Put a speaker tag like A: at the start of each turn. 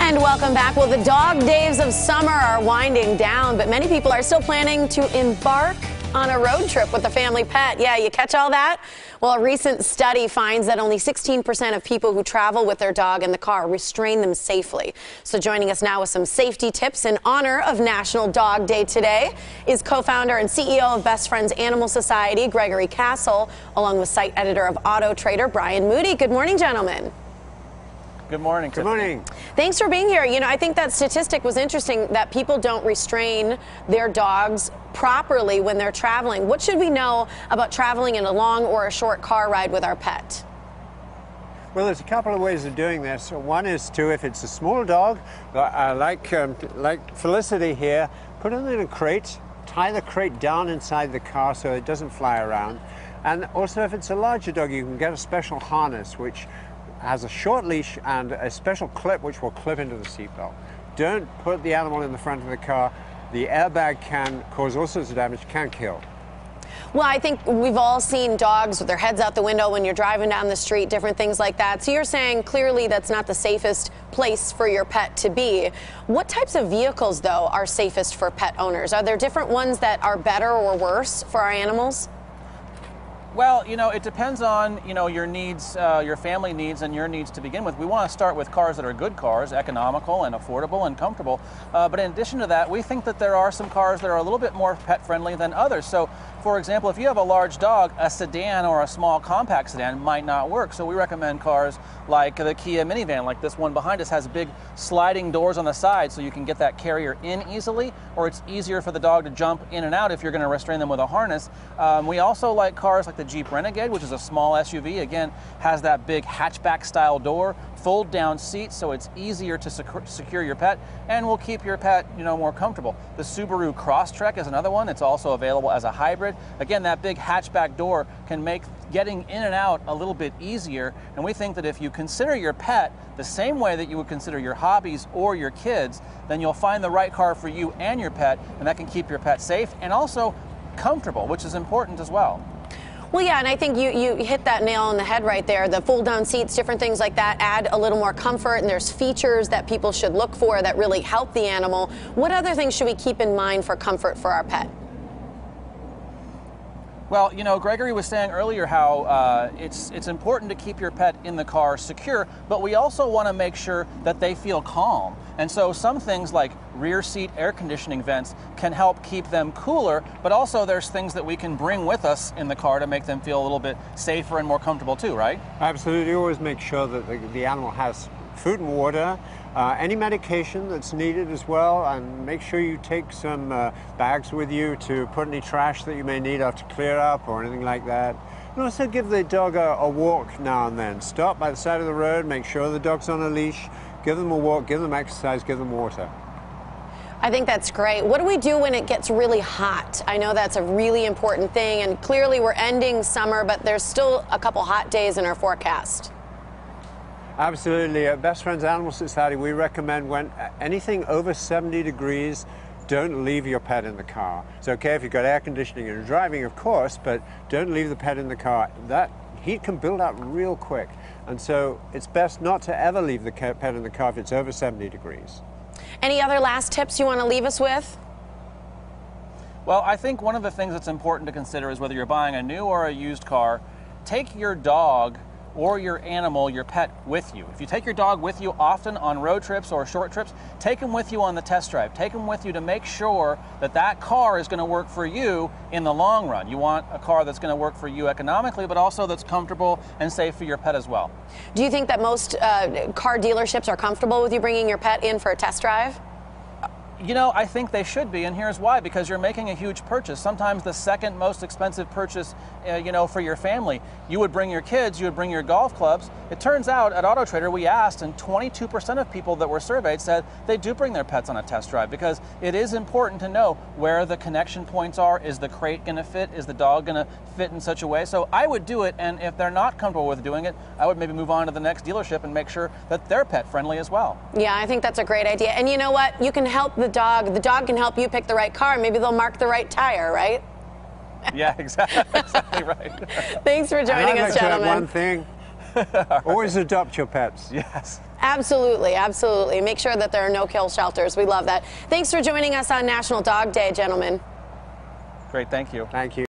A: And welcome back. Well, the dog days of summer are winding down, but many people are still planning to embark on a road trip with a family pet. Yeah, you catch all that? Well, a recent study finds that only 16% of people who travel with their dog in the car restrain them safely. So joining us now with some safety tips in honor of National Dog Day today is co-founder and CEO of Best Friends Animal Society, Gregory Castle, along with site editor of Autotrader, Brian Moody. Good morning, gentlemen.
B: Good morning.
C: Good morning.
A: Thanks for being here. You know, I think that statistic was interesting that people don't restrain their dogs properly when they're traveling. What should we know about traveling in a long or a short car ride with our pet?
C: Well, there's a couple of ways of doing this. One is to, if it's a small dog, like Felicity here, put it in a crate, tie the crate down inside the car so it doesn't fly around. And also, if it's a larger dog, you can get a special harness which has a short leash and a special clip which will clip into the seatbelt. Don't put the animal in the front of the car. The airbag can cause all sorts of damage, can kill.
A: Well, I think we've all seen dogs with their heads out the window when you're driving down the street, different things like that. So you're saying clearly that's not the safest place for your pet to be. What types of vehicles, though, are safest for pet owners? Are there different ones that are better or worse for our animals?
B: Well, you know, it depends on, your needs, your family needs and your needs to begin with. We want to start with cars that are good cars, economical and affordable and comfortable. But in addition to that, we think that there are some cars that are a little bit more pet friendly than others. So, for example, if you have a large dog, a sedan or a small compact sedan might not work. So we recommend cars like the Kia minivan, like this one behind us, has big sliding doors on the side so you can get that carrier in easily, or it's easier for the dog to jump in and out if you're going to restrain them with a harness. We also like cars like the Jeep Renegade, which is a small SUV, again, has that big hatchback style door, fold down seats so it's easier to secure your pet and will keep your pet, more comfortable. The Subaru Crosstrek is another one. It's also available as a hybrid. Again, that big hatchback door can make getting in and out a little bit easier, and we think that if you consider your pet the same way that you would consider your hobbies or your kids, then you'll find the right car for you and your pet, and that can keep your pet safe and also comfortable, which is important as well.
A: Well, yeah, and I think you hit that nail on the head right there. The fold-down seats, different things like that add a little more comfort, and there's features that people should look for that really help the animal. What other things should we keep in mind for comfort for our pet?
B: Well, Gregory was saying earlier how it's important to keep your pet in the car secure, but we also want to make sure that they feel calm. And so some things like rear seat air conditioning vents can help keep them cooler, but also there's things that we can bring with us in the car to make them feel a little bit safer and more comfortable too, right?
C: Absolutely. Always make sure that the animal has food and water, any medication that's needed as well, and make sure you take some bags with you to put any trash that you may need after clear up or anything like that. And also give the dog a walk now and then. Stop by the side of the road, make sure the dog's on a leash, give them a walk, give them exercise, give them water.
A: I think that's great. What do we do when it gets really hot? I know that's a really important thing, and clearly we're ending summer, but there's still a couple hot days in our forecast.
C: Absolutely. At Best Friends Animal Society, we recommend when anything over 70 degrees, don't leave your pet in the car. It's okay if you've got air conditioning and you're driving, of course, but don't leave the pet in the car. That heat can build up real quick. And so it's best not to ever leave the pet in the car if it's over 70 degrees.
A: Any other last tips you want to leave us with?
B: Well, I think one of the things that's important to consider is whether you're buying a new or a used car, take your dog or your animal, your pet, with you. If you take your dog with you often on road trips or short trips, take him with you on the test drive. Take him with you to make sure that that car is going to work for you in the long run. You want a car that's going to work for you economically, but also that's comfortable and safe for your pet as well.
A: Do you think that most car dealerships are comfortable with you bringing your pet in for a test drive?
B: I think they should be, and here's why. Because you're making a huge purchase, sometimes the second most expensive purchase, for your family. You would bring your kids, you would bring your golf clubs. It turns out at Autotrader we asked, and 22% of people that were surveyed said they do bring their pets on a test drive, because it is important to know where the connection points are. Is the crate going to fit? Is the dog going to fit in such a way? So I would do it, and if they're not comfortable with doing it, I would maybe move on to the next dealership and make sure that they're pet friendly as well.
A: Yeah, I think that's a great idea. And you know what? You can help the dog. The dog can help you pick the right car. Maybe they'll mark the right tire, right?
B: Yeah, exactly right.
A: Thanks for joining us, gentlemen.
C: One thing, always adopt your pets.
B: Yes.
A: Absolutely, absolutely. Make sure that there are no-kill shelters. We love that. Thanks for joining us on National Dog Day, gentlemen.
B: Great, thank you.
C: Thank you.